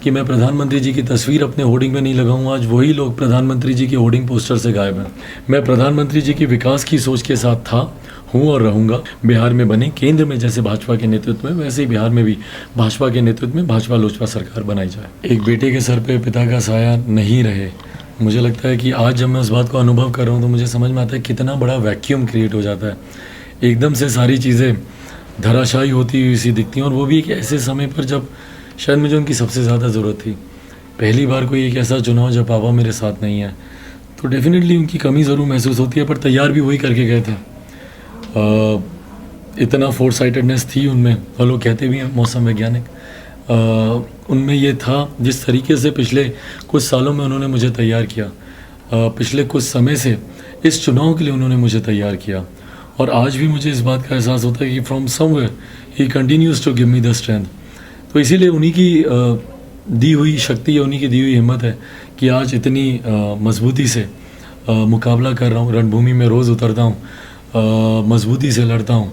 कि मैं प्रधानमंत्री जी की तस्वीर अपने होर्डिंग में नहीं लगाऊं, आज वही लोग प्रधानमंत्री जी के होर्डिंग पोस्टर से गायब हैं। मैं प्रधानमंत्री जी की विकास की सोच के साथ था, हूँ और रहूँगा। बिहार में बने केंद्र में जैसे भाजपा के नेतृत्व में, वैसे ही बिहार में भी भाजपा के नेतृत्व में भाजपा लोजपा सरकार बनाई जाए। एक बेटे के सर पे पिता का साया नहीं रहे, मुझे लगता है कि आज जब मैं उस बात को अनुभव कर रहा हूँ तो मुझे समझ में आता है कितना बड़ा वैक्यूम क्रिएट हो जाता है। एकदम से सारी चीज़ें धराशायी होती हुई सी दिखती हैं, और वो भी एक ऐसे समय पर जब शायद मुझे उनकी सबसे ज़्यादा ज़रूरत थी। पहली बार कोई एक ऐसा चुनाव जब पापा मेरे साथ नहीं है, तो डेफिनेटली उनकी कमी ज़रूर महसूस होती है, पर तैयार भी वही करके गए थे। इतना फोर साइटेडनेस थी उनमें, और लोग कहते भी हैं मौसम वैज्ञानिक, उनमें ये था जिस तरीके से पिछले कुछ सालों में उन्होंने मुझे तैयार किया, पिछले कुछ समय से इस चुनाव के लिए उन्होंने मुझे तैयार किया। और आज भी मुझे इस बात का एहसास होता है कि from somewhere he continues to give me the strength. तो इसीलिए उन्हीं की दी हुई शक्ति है, उन्हीं की दी हुई हिम्मत है कि आज इतनी मजबूती से मुकाबला कर रहा हूँ, रणभूमि में रोज़ उतरता हूँ, मजबूती से लड़ता हूँ।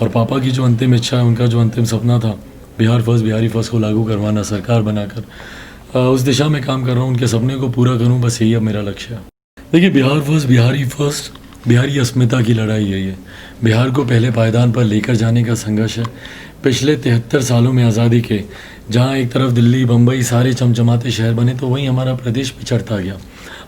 और पापा की जो अंतिम इच्छा है, उनका जो अंतिम सपना था बिहार फर्स्ट बिहारी फर्स्ट को लागू करवाना, सरकार बनाकर उस दिशा में काम कर रहा हूँ, उनके सपने को पूरा करूँ, बस यही अब मेरा लक्ष्य है। देखिए, बिहार फर्स्ट बिहारी फर्स्ट बिहारी अस्मिता की लड़ाई है ये। बिहार को पहले पायदान पर लेकर जाने का संघर्ष है। पिछले 73 सालों में आज़ादी के, जहाँ एक तरफ दिल्ली बम्बई सारे चमचमाते शहर बने, तो वहीं हमारा प्रदेश पिछड़ता गया।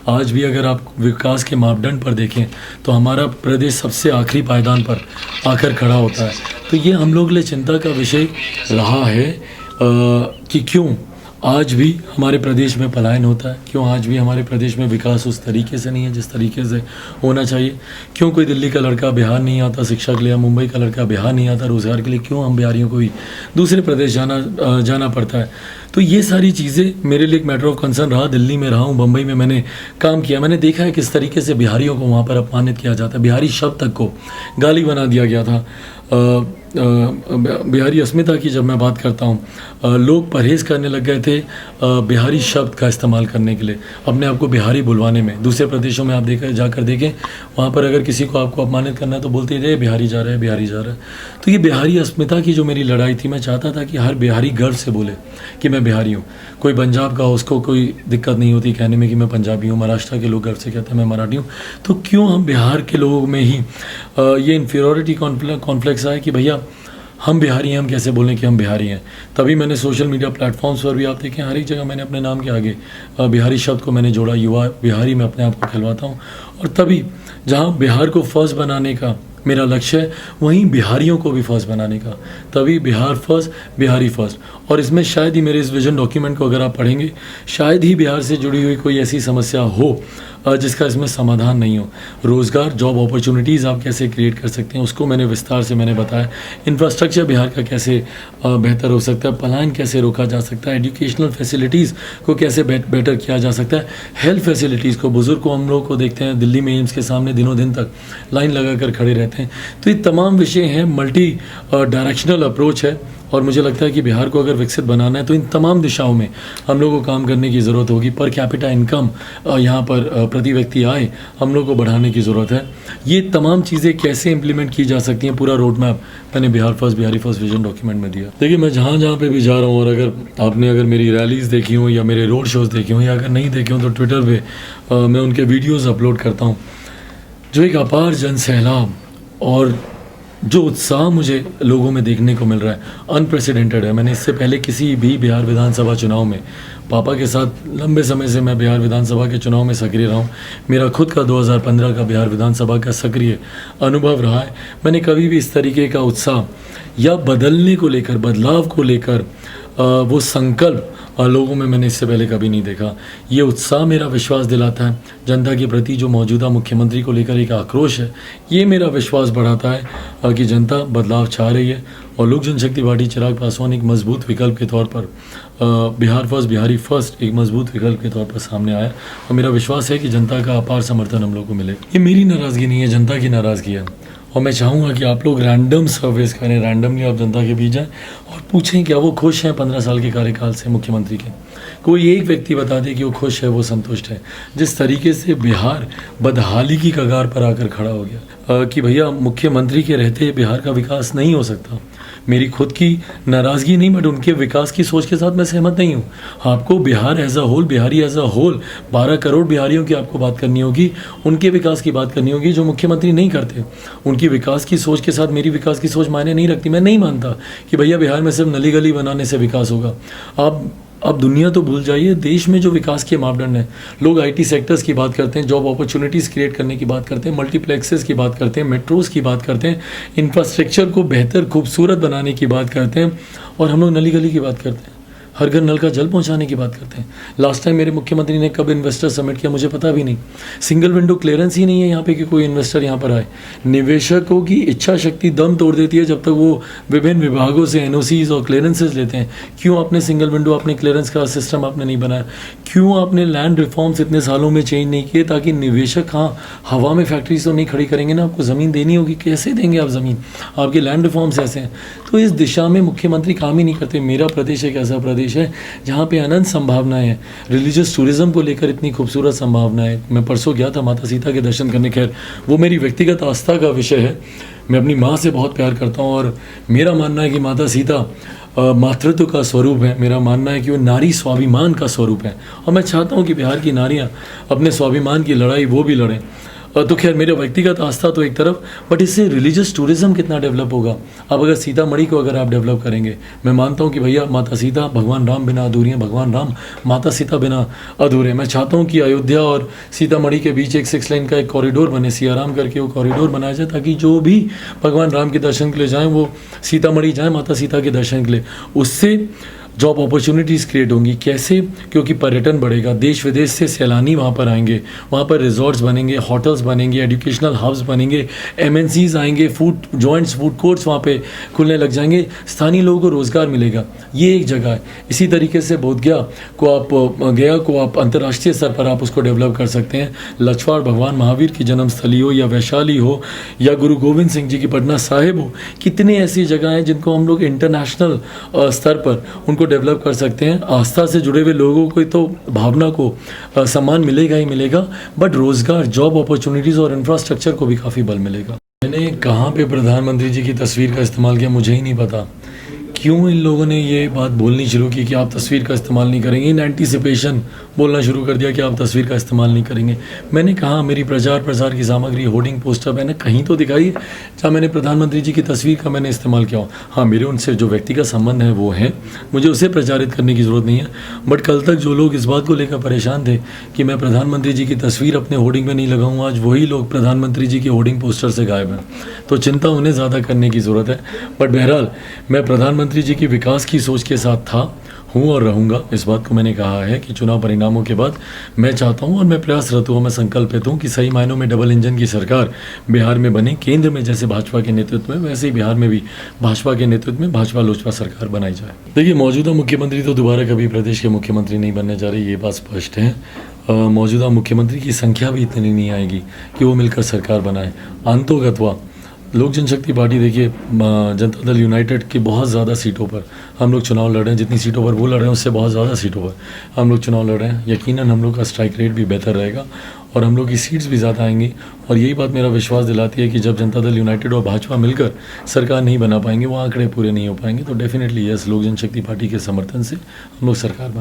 आज भी अगर आप विकास के मापदंड पर देखें तो हमारा प्रदेश सबसे आखिरी पायदान पर आकर खड़ा होता है। तो ये हम लोग के लिए चिंता का विषय रहा है कि क्यों आज भी हमारे प्रदेश में पलायन होता है, क्यों आज भी हमारे प्रदेश में विकास उस तरीके से नहीं है जिस तरीके से होना चाहिए, क्यों कोई दिल्ली का लड़का बिहार नहीं आता शिक्षा के लिए, मुंबई का लड़का बिहार नहीं आता रोज़गार के लिए, क्यों हम बिहारियों को भी दूसरे प्रदेश जाना पड़ता है। तो ये सारी चीज़ें मेरे लिए एक मैटर ऑफ कंसर्न रहा। दिल्ली में रहा हूँ, बम्बई में मैंने काम किया, मैंने देखा है किस तरीके से बिहारियों को वहाँ पर अपमानित किया जाता है, बिहारी शब्द तक को गाली बना दिया गया था। बिहारी अस्मिता की जब मैं बात करता हूँ, लोग परहेज़ करने लग गए थे बिहारी शब्द का इस्तेमाल करने के लिए, अपने आप को बिहारी बुलवाने में। दूसरे प्रदेशों में आप जाकर देखें, वहाँ पर अगर किसी को आपको अपमानित करना है तो बोलते थे बिहारी जा रहा है, बिहारी जा रहा है। तो ये बिहारी अस्मिता की जो मेरी लड़ाई थी, मैं चाहता था कि हर बिहारी गर्व से बोले कि मैं बिहारी हूँ। कोई पंजाब का हो, उसको कोई दिक्कत नहीं होती कहने में कि मैं पंजाबी हूँ। महाराष्ट्र के लोग गर्व से कहते हैं मैं मराठी हूँ। तो क्यों हम बिहार के लोगों में ही ये इन्फीरियरिटी कॉन्फ्लेक्स आया कि भैया हम बिहारी हैं, हम कैसे बोलें कि हम बिहारी हैं। तभी मैंने सोशल मीडिया प्लेटफॉर्म्स पर भी आप देखें, हर एक जगह मैंने अपने नाम के आगे बिहारी शब्द को मैंने जोड़ा, युवा बिहारी मैं अपने आप को कहलवाता हूँ। और तभी जहाँ बिहार को फर्स्ट बनाने का मेरा लक्ष्य है, वहीं बिहारियों को भी फर्स्ट बनाने का, तभी बिहार फर्स्ट बिहारी फर्स्ट। और इसमें शायद ही मेरे इस विजन डॉक्यूमेंट को अगर आप पढ़ेंगे, शायद ही बिहार से जुड़ी हुई कोई ऐसी समस्या हो जिसका इसमें समाधान नहीं हो। रोज़गार, जॉब अपॉर्चुनिटीज़ आप कैसे क्रिएट कर सकते हैं, उसको मैंने विस्तार से मैंने बताया। इंफ्रास्ट्रक्चर बिहार का कैसे बेहतर हो सकता है, पलायन कैसे रोका जा सकता है, एजुकेशनल फैसिलिटीज़ को कैसे बेटर किया जा सकता है, हेल्थ फैसिलिटीज़ को, बुज़ुर्ग को हम लोग को देखते हैं दिल्ली में एम्स के सामने दिनों दिन तक लाइन लगा कर खड़े रहते हैं। तो ये तमाम विषय हैं, मल्टी डायरेक्शनल अप्रोच है। और मुझे लगता है कि बिहार को अगर विकसित बनाना है तो इन तमाम दिशाओं में हम लोगों को काम करने की ज़रूरत होगी। पर कैपिटा इनकम यहाँ पर प्रति व्यक्ति आय हम लोग को बढ़ाने की ज़रूरत है। ये तमाम चीज़ें कैसे इंप्लीमेंट की जा सकती हैं, पूरा रोड मैप मैंने Bihar first Bihari first vision document में दिया। देखिए, मैं जहाँ जहाँ पे भी जा रहा हूँ, और अगर आपने मेरी रैलीज़ देखी हो या मेरे रोड शोज़ देखे हों, या अगर नहीं देखे हों तो ट्विटर पे मैं उनके वीडियोज़ अपलोड करता हूँ। जो एक अपार जन सैलाब और जो उत्साह मुझे लोगों में देखने को मिल रहा है, अनप्रेसिडेंटेड है। मैंने इससे पहले किसी भी बिहार विधानसभा चुनाव में, पापा के साथ लंबे समय से मैं बिहार विधानसभा के चुनाव में सक्रिय रहा हूँ। मेरा खुद का 2015 का बिहार विधानसभा का सक्रिय अनुभव रहा है। मैंने कभी भी इस तरीके का उत्साह या बदलने को लेकर, बदलाव को लेकर वो संकल्प लोगों में मैंने इससे पहले कभी नहीं देखा। ये उत्साह मेरा विश्वास दिलाता है। जनता के प्रति जो मौजूदा मुख्यमंत्री को लेकर एक आक्रोश है, ये मेरा विश्वास बढ़ाता है कि जनता बदलाव चाह रही है। और लोक जनशक्ति पार्टी चिराग पासवान एक मजबूत विकल्प के तौर पर, बिहार फर्स्ट बिहारी फर्स्ट एक मजबूत विकल्प के तौर पर सामने आया। और मेरा विश्वास है कि जनता का अपार समर्थन हम लोग को मिले। ये मेरी नाराज़गी नहीं है, जनता की नाराज़गी है। और मैं चाहूँगा कि आप लोग रैंडम सर्वेस करें, रैंडमली आप जनता के बीच जाएँ और पूछें क्या वो खुश हैं 15 साल के कार्यकाल से मुख्यमंत्री के। कोई एक व्यक्ति बता दे कि वो खुश है, वो संतुष्ट है। जिस तरीके से बिहार बदहाली की कगार पर आकर खड़ा हो गया कि भैया मुख्यमंत्री के रहते बिहार का विकास नहीं हो सकता। मेरी खुद की नाराज़गी नहीं, बट उनके विकास की सोच के साथ मैं सहमत नहीं हूँ। आपको Bihar as a whole, Bihari as a whole, 12 crore बिहारियों की आपको बात करनी होगी, उनके विकास की बात करनी होगी जो मुख्यमंत्री नहीं करते। उनकी विकास की सोच के साथ मेरी विकास की सोच मायने नहीं रखती। मैं नहीं मानता कि भैया बिहार में सिर्फ नली गली बनाने से विकास होगा। अब दुनिया तो भूल जाइए, देश में जो विकास के मापदंड हैं, लोग आईटी सेक्टर्स की बात करते हैं, जॉब अपॉर्चुनिटीज़ क्रिएट करने की बात करते हैं, मल्टीप्लेक्सेस की बात करते हैं, मेट्रोज़ की बात करते हैं, इंफ्रास्ट्रक्चर को बेहतर खूबसूरत बनाने की बात करते हैं, और हम लोग नली गली की बात करते हैं, हर घर नल का जल पहुंचाने की बात करते हैं। लास्ट टाइम मेरे मुख्यमंत्री ने कब इन्वेस्टर समिट किया मुझे पता भी नहीं। सिंगल विंडो क्लियरेंस ही नहीं है यहाँ पे कि कोई इन्वेस्टर यहाँ पर आए। निवेशकों की इच्छा शक्ति दम तोड़ देती है जब तक वो विभिन्न विभागों से एनओसीज और क्लियरेंसेज लेते हैं। क्यों आपने सिंगल विंडो, आपने क्लियरेंस का सिस्टम आपने नहीं बनाया? क्यों आपने लैंड रिफॉर्म्स इतने सालों में चेंज नहीं किए ताकि निवेशक, हाँ हवा में फैक्ट्रीज तो नहीं खड़ी करेंगे ना, आपको ज़मीन देनी होगी, कैसे देंगे आप ज़मीन? आपके लैंड रिफॉर्म्स ऐसे हैं। तो इस दिशा में मुख्यमंत्री काम ही नहीं करते। मेरा प्रदेश एक ऐसा प्रदेश है जहाँ पे अनंत संभावनाएं हैं। रिलीजियस टूरिज्म को लेकर इतनी खूबसूरत संभावनाएं हैं। मैं परसों गया था माता सीता के दर्शन करने, खैर वो मेरी व्यक्तिगत आस्था का विषय है। मैं अपनी माँ से बहुत प्यार करता हूँ और मेरा मानना है कि माता सीता मातृत्व का स्वरूप है। मेरा मानना है कि वो नारी स्वाभिमान का स्वरूप है, और मैं चाहता हूँ कि बिहार की नारियाँ अपने स्वाभिमान की लड़ाई वो भी लड़ें। तो खैर मेरा व्यक्तिगत आस्था तो एक तरफ, बट इससे रिलीजियस टूरिज्म कितना डेवलप होगा। अब अगर सीतामढ़ी को अगर आप डेवलप करेंगे, मैं मानता हूँ कि भैया माता सीता भगवान राम बिना अधूरी हैं, भगवान राम माता सीता बिना अधूरे। मैं चाहता हूँ कि अयोध्या और सीतामढ़ी के बीच एक 6 लेन का एक कॉरिडोर बने, सियाराम करके वो कॉरिडोर बनाया जाए, ताकि जो भी भगवान राम के दर्शन के लिए जाएँ वो सीतामढ़ी जाएँ माता सीता के दर्शन के लिए। उससे जॉब अपॉर्चुनिटीज़ क्रिएट होंगी। कैसे? क्योंकि पर्यटन बढ़ेगा, देश विदेश से सैलानी वहाँ पर आएंगे, वहाँ पर रिजॉर्ट्स बनेंगे, होटल्स बनेंगे, एजुकेशनल हब्स बनेंगे, एमएनसीज आएंगे, फूड जॉइंट्स, फूड कोर्ट्स वहाँ पे खुलने लग जाएंगे, स्थानीय लोगों को रोज़गार मिलेगा। ये एक जगह है। इसी तरीके से बोधगया को आप अंतर्राष्ट्रीय स्तर पर आप उसको डेवलप कर सकते हैं। लछवाड़ भगवान महावीर की जन्मस्थली हो, या वैशाली हो, या गुरु गोविंद सिंह जी की पटना साहिब हो, कितनी ऐसी जगह हैं जिनको हम लोग इंटरनेशनल स्तर पर उनको डेवलप कर सकते हैं। आस्था से जुड़े हुए लोगों को तो भावना को सम्मान मिलेगा ही मिलेगा, बट रोजगार, जॉब अपॉर्चुनिटीज़ और इंफ्रास्ट्रक्चर को भी काफ़ी बल मिलेगा। मैंने कहाँ पे प्रधानमंत्री जी की तस्वीर का इस्तेमाल किया मुझे ही नहीं पता। क्यों इन लोगों ने ये बात बोलनी शुरू की कि आप तस्वीर का इस्तेमाल नहीं करेंगे? इन एंटीसिपेशन बोलना शुरू कर दिया कि आप तस्वीर का इस्तेमाल नहीं करेंगे। मैंने कहा मेरी प्रचार प्रसार की सामग्री, होर्डिंग, पोस्टर मैंने कहीं तो दिखाई जहाँ मैंने प्रधानमंत्री जी की तस्वीर का मैंने इस्तेमाल किया हो। हाँ, मेरे उनसे जो व्यक्तिगत संबंध है वो है, मुझे उसे प्रचारित करने की ज़रूरत नहीं है। बट कल तक जो लोग इस बात को लेकर परेशान थे कि मैं प्रधानमंत्री जी की तस्वीर अपने होर्डिंग में नहीं लगाऊँ, आज वही लोग प्रधानमंत्री जी के होर्डिंग पोस्टर से गायब हैं। तो चिंता उन्हें ज़्यादा करने की ज़रूरत है। बट बहरहाल मैं प्रधानमंत्री जी की विकास की सोच के साथ था, हूँ और रहूँगा। इस बात को मैंने कहा है कि चुनाव परिणामों के बाद मैं चाहता हूँ और मैं प्रयासरत हूँ, मैं संकल्पित हूँ कि सही मायनों में डबल इंजन की सरकार बिहार में बने। केंद्र में जैसे भाजपा के नेतृत्व में, वैसे ही बिहार में भी भाजपा के नेतृत्व में भाजपा लोजपा सरकार बनाई जाए। देखिए, मौजूदा मुख्यमंत्री तो दोबारा कभी प्रदेश के मुख्यमंत्री नहीं बनने जा रही, ये बात स्पष्ट है। मौजूदा मुख्यमंत्री की संख्या भी इतनी नहीं आएगी कि वो मिलकर सरकार बनाए। अंतोगत्वा लोक जनशक्ति पार्टी, देखिए जनता दल यूनाइटेड की बहुत ज़्यादा सीटों पर हम लोग चुनाव लड़ रहे हैं। जितनी सीटों पर वो लड़ रहे हैं उससे बहुत ज़्यादा सीटों पर हम लोग चुनाव लड़ रहे हैं। यकीनन हम लोग का स्ट्राइक रेट भी बेहतर रहेगा और हम लोग की सीट्स भी ज़्यादा आएंगी। और यही बात मेरा विश्वास दिलाती है कि जब जनता दल यूनाइटेड और भाजपा मिलकर सरकार नहीं बना पाएंगे, वो आंकड़े पूरे नहीं हो पाएंगे, तो डेफिनेटली यस, लोक जनशक्ति पार्टी के समर्थन से हम लोग सरकार